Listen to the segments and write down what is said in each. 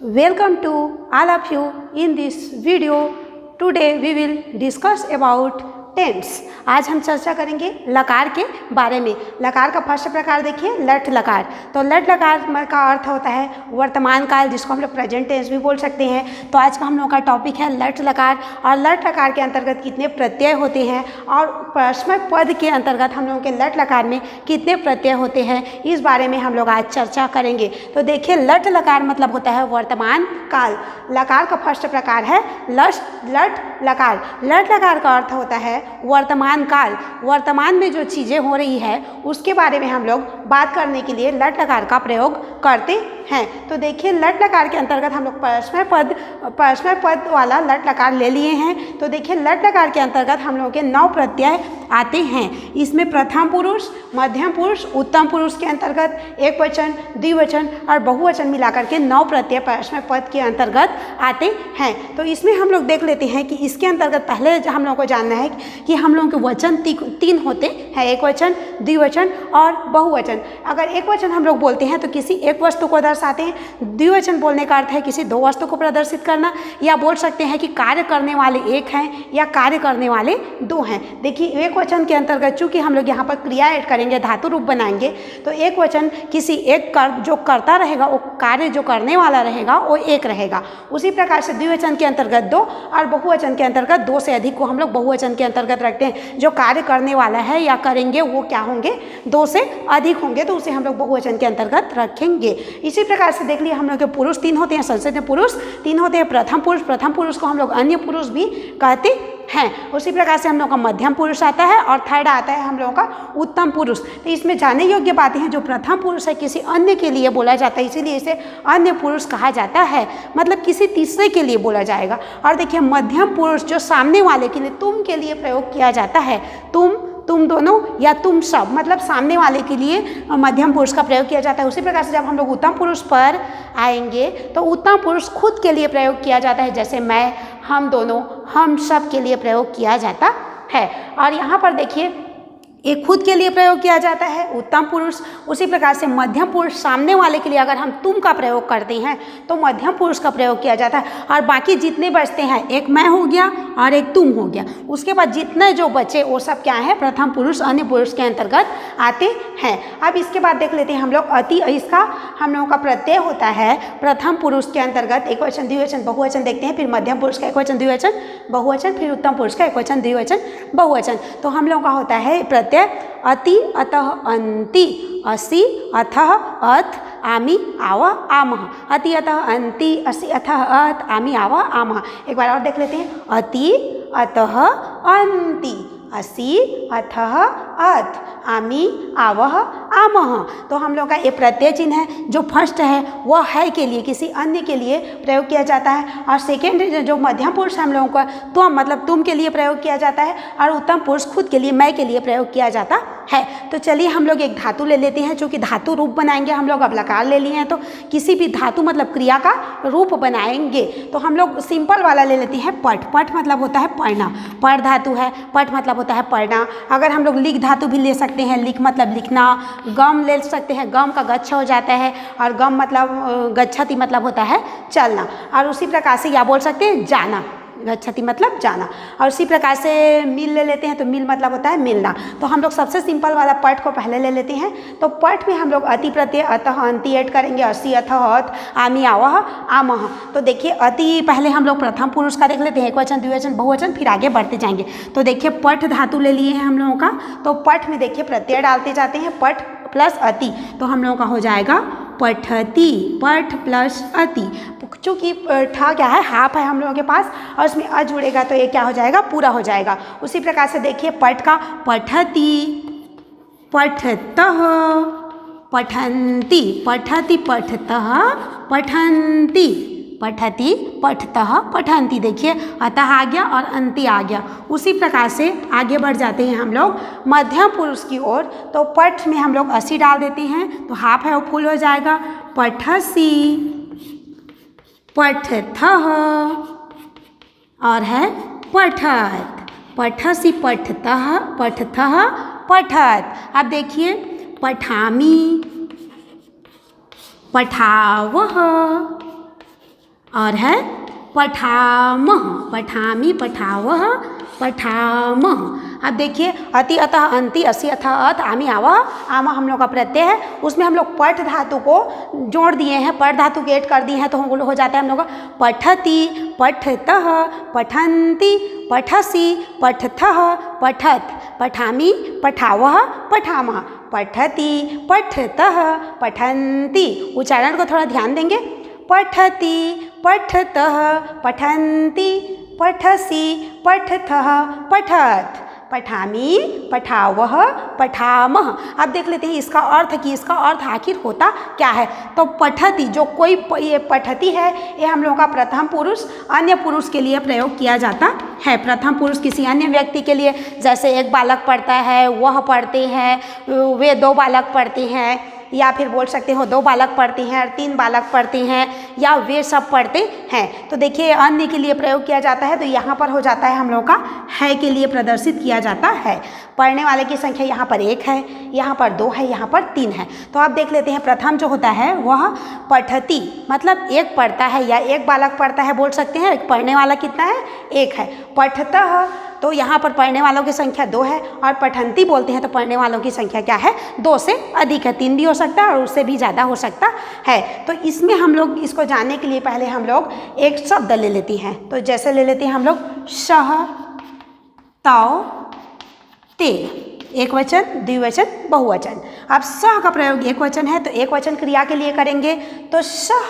Welcome to all of you in this video. Today we will discuss about tense. आज हम चर्चा करेंगे लकार के बारे में। लकार का फर्स्ट प्रकार देखिए लट लकार। तो लट लकार का अर्थ होता है वर्तमान काल, जिसको हम लोग प्रेजेंट टेंस भी बोल सकते हैं। तो आज का हम लोग का टॉपिक है लट लकार। और लट लकार के अंतर्गत कितने प्रत्यय होते हैं और प्रश्न पद के अंतर्गत हम लोगों के लट लकार में कितने प्रत्यय होते हैं, इस बारे में हम लोग आज चर्चा करेंगे। तो देखिए लट लकार मतलब होता है वर्तमान काल। लकार का फर्स्ट प्रकार है लट लकार। लट लकार का अर्थ होता है वर्तमान काल। वर्तमान में जो चीज़ें हो रही है उसके बारे में हम लोग बात करने के लिए लट लकार का प्रयोग करते हैं। तो देखिए लट लकार के अंतर्गत हम लोग परस्मै पद वाला लट लकार ले लिए हैं। तो देखिए लट लकार के अंतर्गत हम लोगों के 9 प्रत्यय आते हैं। इसमें प्रथम पुरुष, मध्यम पुरुष, उत्तम पुरुष के अंतर्गत एक वचन, द्विवचन और बहुवचन मिलाकर के 9 प्रत्यय परस्मै पद के अंतर्गत आते हैं। तो इसमें हम लोग देख लेते हैं कि इसके अंतर्गत पहले हम लोगों को जानना है कि हम लोगों के वचन 3 होते हैं, एक वचन, द्विवचन और बहुवचन। अगर एक वचन हम लोग बोलते हैं तो किसी एक वस्तु को दर्शाते हैं। द्विवचन बोलने का अर्थ है किसी 2 वस्तु को प्रदर्शित करना, या बोल सकते हैं कि कार्य करने वाले एक हैं या कार्य करने वाले 2 हैं। देखिए एक वचन के अंतर्गत चूंकि हम लोग यहाँ पर क्रिया ऐड करेंगे, धातु रूप बनाएंगे, तो एक वचन किसी एक जो करता रहेगा, वो कार्य जो करने वाला रहेगा वो एक रहेगा। उसी प्रकार से द्विवचन के अंतर्गत 2 और बहुवचन के अंतर्गत 2 से अधिक को हम लोग बहुवचन के अंतर्गत रखते हैं। जो कार्य करने वाला है या करेंगे वो क्या होंगे, 2 से अधिक होंगे, तो उसे हम लोग बहुवचन के अंतर्गत रखेंगे। इसी प्रकार से देख लिए हम लोग के पुरुष 3 होते हैं, संस्कृत पुरुष 3 होते हैं। प्रथम पुरुष को हम लोग अन्य पुरुष भी कहते हैं। उसी प्रकार से हम लोग का मध्यम पुरुष आता है और थर्ड आता है हम लोगों का उत्तम पुरुष। तो इसमें जानने योग्य बातें हैं, जो प्रथम पुरुष है किसी अन्य के लिए बोला जाता है, इसीलिए इसे अन्य पुरुष कहा जाता है, मतलब किसी तीसरे के लिए बोला जाएगा। और देखिए मध्यम पुरुष जो सामने वाले के लिए, तुम के लिए प्रयोग किया जाता है। तुम दोनों या तुम सब, मतलब सामने वाले के लिए मध्यम पुरुष का प्रयोग किया जाता है। उसी प्रकार से जब हम लोग उत्तम पुरुष पर आएंगे तो उत्तम पुरुष खुद के लिए प्रयोग किया जाता है, जैसे मैं, हम दोनों, हम सब के लिए प्रयोग किया जाता है। और यहाँ पर देखिए एक खुद के लिए प्रयोग किया जाता है उत्तम पुरुष। उसी प्रकार से मध्यम पुरुष सामने वाले के लिए अगर हम तुम का प्रयोग करते हैं तो मध्यम पुरुष का प्रयोग किया जाता है। और बाकी जितने बचते हैं, एक मैं हो गया और एक तुम हो गया, उसके बाद जितने जो बचे वो सब क्या है, प्रथम पुरुष अन्य पुरुष के अंतर्गत आते हैं। अब इसके बाद देख लेते हैं हम लोग अति। इसका हम लोगों का प्रत्यय होता है प्रथम पुरुष के अंतर्गत एक वचन, द्विवचन, बहुवचन देखते हैं। फिर मध्यम पुरुष का एक वचन, द्विवचन, बहुवचन, फिर उत्तम पुरुष का एक वचन, द्विवचन, बहुवचन। तो हम लोगों का होता है प्रत्यय अति, अतः, अंति, असि, अथः, अथ, आमि, आव, आमः। अति, अतः, अंति, असि, अथः, अथ, आमि, आव, आमः। एक बार और देख लेते हैं। अति, अतः, अंति, असि, अथः, अथ, आमि, आवह, आमः। तो हम लोग का ये प्रत्यय चिन्ह है। जो फर्स्ट है वह है के लिए, किसी अन्य के लिए प्रयोग किया जाता है। और सेकेंड जो मध्यम पुरुष हम लोगों का तो मतलब तुम के लिए प्रयोग किया जाता है। और उत्तम पुरुष खुद के लिए, मैं के लिए प्रयोग किया जाता है। तो चलिए हम लोग एक धातु ले लेते हैं, जो कि धातु रूप बनाएंगे हम लोग। अब लकार ले लिए हैं तो किसी भी धातु मतलब क्रिया का रूप बनाएंगे। तो हम लोग सिंपल वाला ले लेते हैं पट। पट मतलब होता है पढ़ना, पढ़ धातु है, पट मतलब होता है पढ़ना। अगर हम लोग लिख धातु भी ले सकते हैं, लिख मतलब लिखना। गम ले सकते हैं, गम का गच्छ हो जाता है, और गम मतलब गच्छति मतलब होता है चलना। और उसी प्रकार से या बोल सकते हैं जाना, गच्छति मतलब जाना। और उसी प्रकार से मिल ले लेते हैं, तो मिल मतलब होता है मिलना। तो हम लोग सबसे सिंपल वाला पट को पहले ले लेते हैं। तो पट में हम लोग अति प्रत्यय अतः, अंति ऐड करेंगे, असि, अथः, अथ, आमि, आवह, आमः। तो देखिए अति पहले हम लोग प्रथम पुरुष का देख लेते हैं, एक वचन, द्विवचन, बहुवचन, फिर आगे बढ़ते जाएंगे। तो देखिए पट धातु ले लिए हैं हम लोगों का। तो पट में देखिए प्रत्यय डालते जाते हैं, पट प्लस अति, तो हम लोगों का हो जाएगा पठति। पठ प्लस अति, चूँकि ठा क्या है, हाफ है हम लोगों के पास, और उसमें अ जुड़ेगा तो ये क्या हो जाएगा, पूरा हो जाएगा। उसी प्रकार से देखिए पट का पठति, पठतः, पठन्ति, पठति, पठतः, पठन्ति, पठति, पठतः, पठन्ति। देखिए अतः आ गया और अंति आ गया। उसी प्रकार से आगे बढ़ जाते हैं हम लोग मध्यम पुरुष की ओर। तो पठ में हम लोग असि डाल देते हैं, तो हाफ है वो फुल हो जाएगा। पठसि, पठथः, और है पठत। पठसि, पठतः, पठथः, पठत। अब देखिए पठामि, पठावः, और है पठामः, पठामि, पठावः, पठामः। अब देखिए अति, अतः, अंति, असि, अथ, अत, आमी, आवह, आमा हम लोग का प्रत्यय है, उसमें हम लोग पठ धातु को जोड़ दिए हैं, पठ धातु के ऐड कर दिए हैं, तो हम हो जाता है हम लोग का पठति, पठतः, पठन्ति, पठसि, पठथः, पठत, पठामि, पठावः, पठामः, पठति, पठतः, पठन्ति। उच्चारण को थोड़ा ध्यान देंगे। पठति, पठतः, पठन्ति, पठसि, पठथः, पठत, पठामि, पठावः, पठामः। अब देख लेते हैं इसका अर्थ कि इसका अर्थ आखिर होता क्या है। तो पठति, जो कोई ये पठति है, ये हम लोगों का प्रथम पुरुष अन्य पुरुष के लिए प्रयोग किया जाता है। प्रथम पुरुष किसी अन्य व्यक्ति के लिए, जैसे एक बालक पढ़ता है, वह पढ़ते हैं, वे दो बालक पढ़ते हैं, या फिर बोल सकते हो दो बालक पढ़ते हैं और तीन बालक पढ़ते हैं, या वे सब पढ़ते हैं। तो देखिए अन्य के लिए प्रयोग किया जाता है, तो यहाँ पर हो जाता है हम लोग का है के लिए प्रदर्शित किया जाता है। पढ़ने वाले की संख्या यहाँ पर 1 है, यहाँ पर 2 है, यहाँ पर 3 है। तो आप देख लेते हैं प्रथम जो होता है वह पठति, मतलब एक पढ़ता है या एक बालक पढ़ता है बोल सकते हैं। एक पढ़ने वाला कितना है? 1 है। पठतः, तो यहाँ पर पढ़ने वालों की संख्या 2 है, और पठन्ति बोलते हैं तो पढ़ने वालों की संख्या क्या है? 2 से अधिक है। 3 भी हो सकता है और उससे भी ज़्यादा हो सकता है। तो इसमें हम लोग इसको जानने के लिए पहले हम लोग एक शब्द ले लेते हैं। तो जैसे ले लेते हैं हम लोग सह, तौ, ते, एक वचन, द्विवचन, बहुवचन। अब सह का प्रयोग एक वचन है तो एक वचन क्रिया के लिए करेंगे। तो सह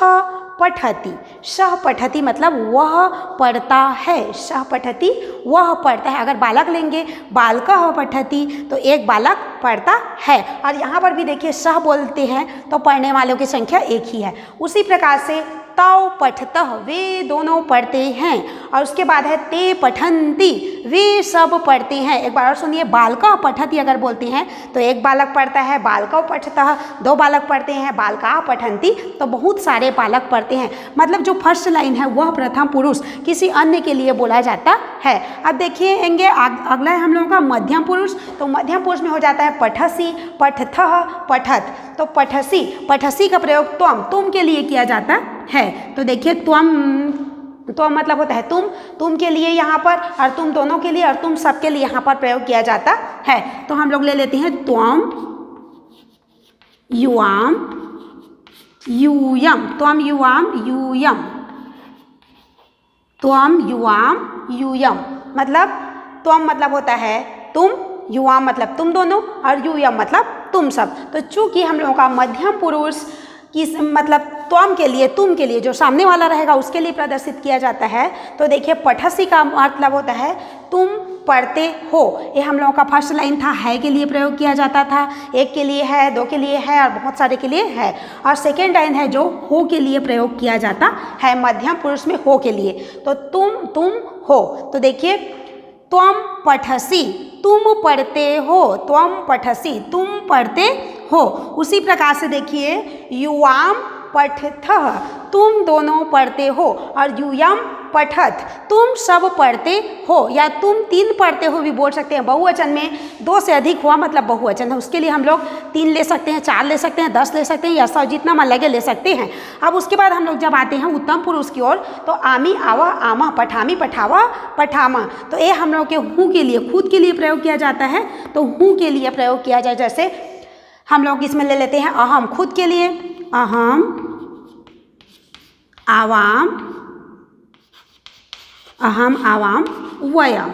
पठति, सह पठति मतलब वह पढ़ता है, सह पठति वह पढ़ता है। अगर बालक लेंगे बालकः पठति तो एक बालक पढ़ता है। और यहाँ पर भी देखिए सह बोलते हैं तो पढ़ने वालों की संख्या 1 ही है। उसी प्रकार से तौ पठतः, वे दोनों पढ़ते हैं। और उसके बाद है ते पठन्ति, वे सब पढ़ते हैं। एक बार और सुनिए, बालकः पठति अगर बोलते हैं तो एक बालक पढ़ता है, बालकौ पठतः, 2 बालक पढ़ते हैं, बालकाः पठन्ति तो बहुत सारे बालक पढ़ते हैं। मतलब जो फर्स्ट लाइन है वह प्रथम पुरुष किसी अन्य के लिए बोला जाता है। अब देखिएंगे अगला है हम लोगों का मध्यम पुरुष। तो मध्यम पुरुष में हो जाता है पठसि, पठथः, पठत। तो पठसि, पठसि का प्रयोग तुम के लिए किया जाता है। तो देखिए त्वम मतलब होता है तुम के लिए यहाँ पर, और तुम दोनों के लिए और तुम सब के लिए यहाँ पर प्रयोग किया जाता है। तो हम लोग ले लेते हैं त्वम, युवाम, यूयम, त्वम युवाम यूयम, त्वम युवाम यूयम। मतलब त्वम मतलब होता है तुम, युवाम मतलब तुम दोनों, और यूयम मतलब तुम सब। तो चूंकि हम लोगों का मध्यम पुरुष किस मतलब त्वम के लिए, तुम के लिए, जो सामने वाला रहेगा उसके लिए प्रदर्शित किया जाता है। तो देखिए पठसि का मतलब होता है तुम पढ़ते हो। ये हम लोगों का फर्स्ट लाइन था, है के लिए प्रयोग किया जाता था। एक के लिए है, 2 के लिए है और बहुत सारे के लिए है। और सेकेंड लाइन है जो हो के लिए प्रयोग किया जाता है, मध्यम पुरुष में हो के लिए। तो तुम हो। तो देखिए त्वम पठसि, तुम पढ़ते हो, त्वम पठसि तुम पढ़ते हो। उसी प्रकार से देखिए युवाम पठथः, तुम दोनों पढ़ते हो, और यूयम पठत तुम सब पढ़ते हो, या तुम 3 पढ़ते हो भी बोल सकते हैं। बहुवचन में 2 से अधिक हुआ मतलब बहुवचन है, उसके लिए हम लोग 3 ले सकते हैं, 4 ले सकते हैं, 10 ले सकते हैं, या 100 जितना मन लगे ले सकते हैं। अब उसके बाद हम लोग जब आते हैं उत्तम पुरुष की ओर, तो आमी, आवा, आमा, पठामी, पठावा, पठामा। तो ये हम लोग के हूँ के लिए, खुद के लिए प्रयोग किया जाता है। तो हूँ के लिए प्रयोग किया जाए, जैसे हम लोग इसमें ले लेते हैं अहम, खुद के लिए अहम, आवाम, अहम, आवाम, वयम,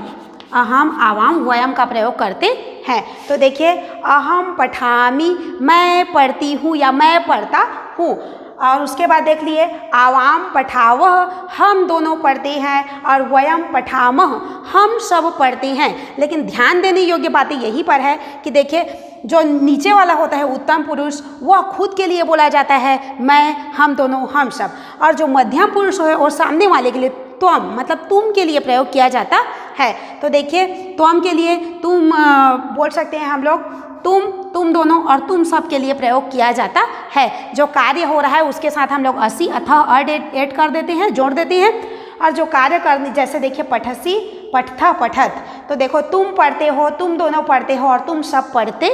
अहम, आवाम, वयम का प्रयोग करते हैं। तो देखिए अहम पठामी, मैं पढ़ती हूँ या मैं पढ़ता हूँ। और उसके बाद देख लिए आवाम पठावह, हम दोनों पढ़ते हैं, और वयम पठामह, हम सब पढ़ते हैं। लेकिन ध्यान देने योग्य बातें यहीं पर है कि देखिए जो नीचे वाला होता है उत्तम पुरुष, वह खुद के लिए बोला जाता है, मैं, हम दोनों, हम सब। और जो मध्यम पुरुष है और सामने वाले के लिए त्वम मतलब तुम के लिए प्रयोग किया जाता है। तो देखिए त्वम के लिए तुम बोल सकते हैं हम लोग तुम दोनों, और तुम सब के लिए प्रयोग किया जाता है। जो कार्य हो रहा है उसके साथ हम लोग असि, अथा, अड ऐड कर देते हैं, जोड़ देते हैं। और जो कार्य करने, जैसे देखिए पठसि, पठथा, पठत। तो देखो तुम पढ़ते हो, तुम दोनों पढ़ते हो, और तुम सब पढ़ते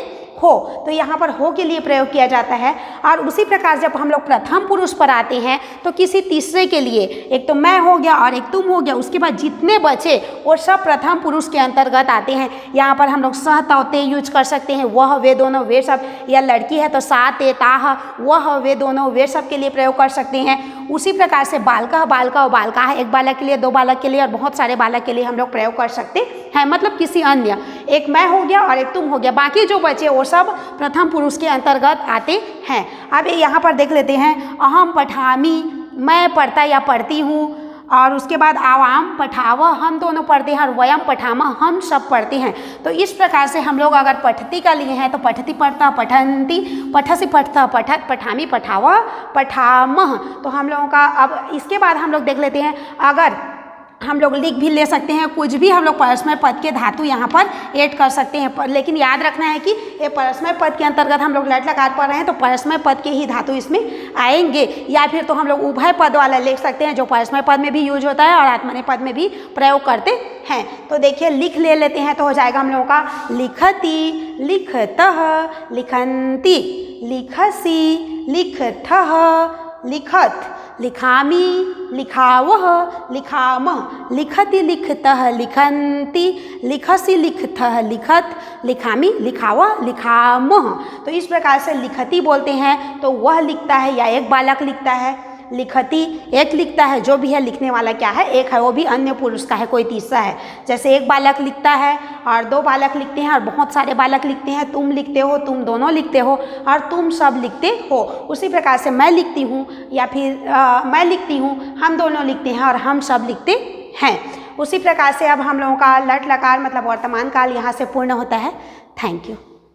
हो, तो यहाँ पर हो के लिए प्रयोग किया जाता है। और उसी प्रकार जब हम लोग प्रथम पुरुष पर आते हैं तो किसी तीसरे के लिए, एक तो मैं हो गया और एक तुम हो गया, उसके बाद जितने बचे वो सब प्रथम पुरुष के अंतर्गत आते हैं। यहाँ पर हम लोग सह तौते यूज कर सकते हैं, वह वे दोनों वे सब, या लड़की है तो सा ते ताह वह वे दोनों वे सब के लिए प्रयोग कर सकते हैं। उसी प्रकार से बालकः बालिका और बालिका है, एक बालक के लिए, दो बालक के लिए और बहुत सारे बालक के लिए हम लोग प्रयोग कर सकते हैं। मतलब किसी अन्य, एक मैं हो गया और एक तुम हो गया, बाकी जो बचे वो सब प्रथम पुरुष के अंतर्गत आते हैं। अब यहाँ पर देख लेते हैं, अहम पठामी, मैं पढ़ता या पढ़ती हूँ, और उसके बाद आवाम पठाव, हम दोनों पढ़ते हैं, और वयम पठामा, हम सब पढ़ते हैं। तो इस प्रकार से हम लोग अगर पठती का लिए हैं तो पठती पढ़ता, पठंती, पठसी पठता, पठत, पठामी, पठावा, पठामह। तो हम लोगों का अब इसके बाद हम लोग देख लेते हैं, अगर हम लोग लिख भी ले सकते हैं, कुछ भी हम लोग परस्मय पद के धातु यहाँ पर ऐड कर सकते हैं। लेकिन याद रखना है कि ये परस्मय पद के अंतर्गत हम लोग लट लकार पढ़ रहे हैं तो परस्मय पद के ही धातु इसमें आएंगे। या फिर तो हम लोग उभय पद वाला लिख सकते हैं जो परस्मय पद में भी यूज होता है और आत्मनेपद पद में भी प्रयोग करते हैं। तो देखिए लिख ले लेते हैं तो हो जाएगा हम लोगों का लिखती, लिखतः, लिखन्ति, लिखसी, लिखथः, लिखत, लिखामी, लिखावह, लिखामः, लिखति, लिखतः, लिखन्ति, लिखसि, लिखथः, लिखत, लिखामी, लिखावह, लिखामः। तो इस प्रकार से लिखती बोलते हैं तो वह लिखता है या एक बालक लिखता है, लिखती एक लिखता है, जो भी है लिखने वाला क्या है, एक है, वो भी अन्य पुरुष का है, कोई तीसरा है। जैसे एक बालक लिखता है और दो बालक लिखते हैं और बहुत सारे बालक लिखते हैं, तुम लिखते हो, तुम दोनों लिखते हो और तुम सब लिखते हो। उसी प्रकार से मैं लिखती हूँ या फिर मैं लिखती हूँ, हम दोनों लिखते हैं और हम सब लिखते हैं। उसी प्रकार से अब हम लोगों का लट लकार मतलब वर्तमान काल यहाँ से पूर्ण होता है। Thank you.